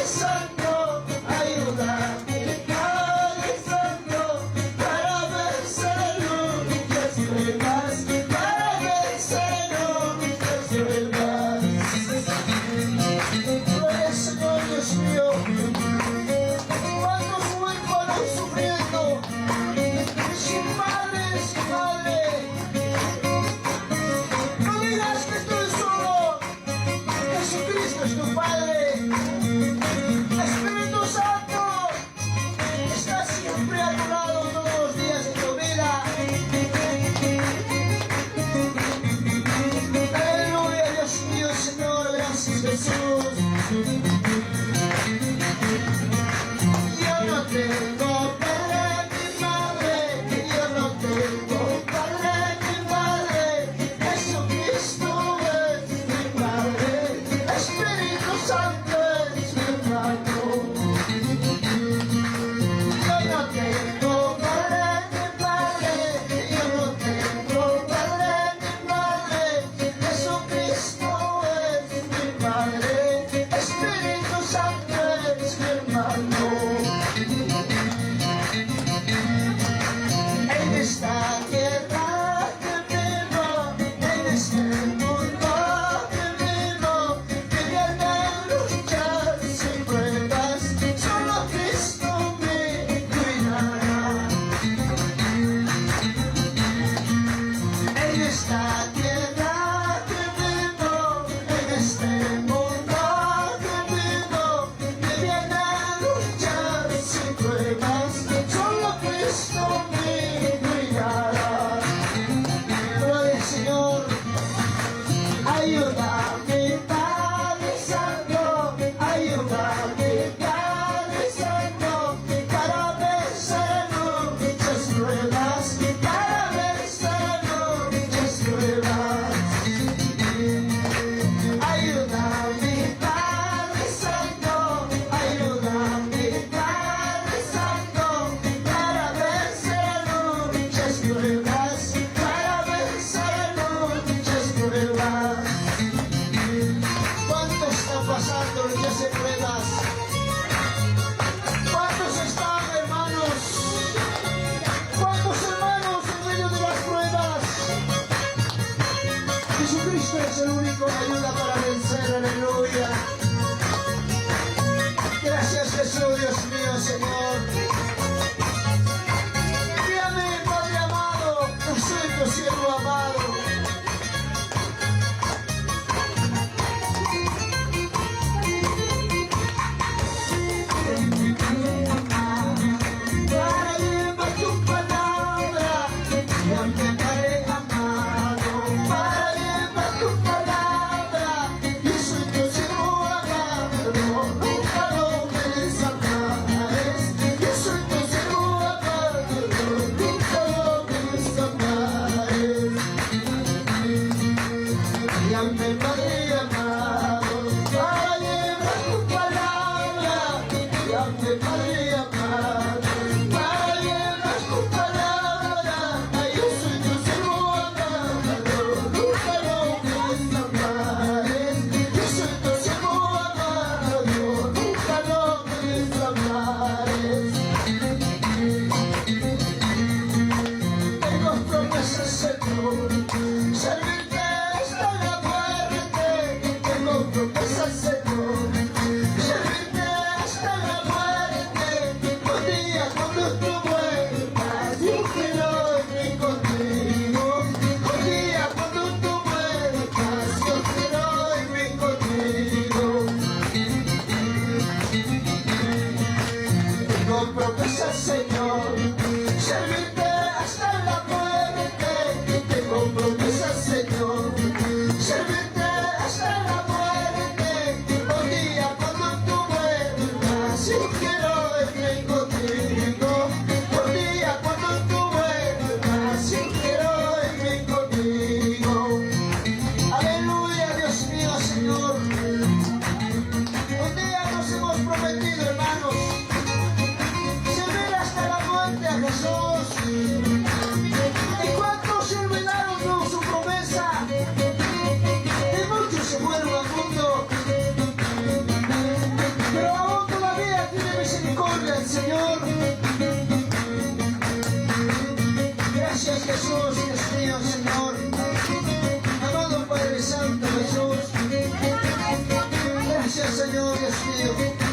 Santo, ayúdame, Padre Santo, para vencerlo, que pruebas, para vencerlo, que pruebas. Gloria al Señor, Dios mío. Cuántos huérfanos sufriendo, su madre, su madre. No digas que estoy solo, Jesucristo es tu Padre. Espíritu Santo está siempre a tu lado todos los días de tu vida. Aleluya, Dios mío, Señor, gracias Jesús. Yo no tengo padre ni madre, yo no tengo padre ni madre, Jesucristo es mi Padre, Espíritu Santo es mi hermano. Yo no tengo padre ni madre, yo no tengo padre ni madre, Jesucristo es mi Padre, Espíritu Santo es mi hermano. En esta tierra que vivo, en este mundo que vivo, viviendo luchas y pruebas, solo Cristo me cuidará. En esta tierra que vivo, en este mundo que vivo, viviendo luchas y pruebas, solo Cristo me cuidará. Gloria al Señor. Ayúdame, Padre Santo, ayúdame, Padre Santo, para vencer muchas pruebas, para vencer muchas pruebas. Ayúdame, Padre Santo, ayúdame, Padre Santo, para vencer muchas pruebas, para vencer muchas pruebas. ¿Cuántos están pasando días de pruebas? ¿Cuántos están, hermanos? ¿Cuántos hermanos en medio de las pruebas? Jesucristo es el único que ayuda para vencer, aleluya. Gracias Jesús, Dios mío, Señor. Guíame, Padre amado, yo soy tu siervo amado. Jesús, Dios mío, Señor. Amado Padre Santo Jesús. Gracias, Señor, Dios mío.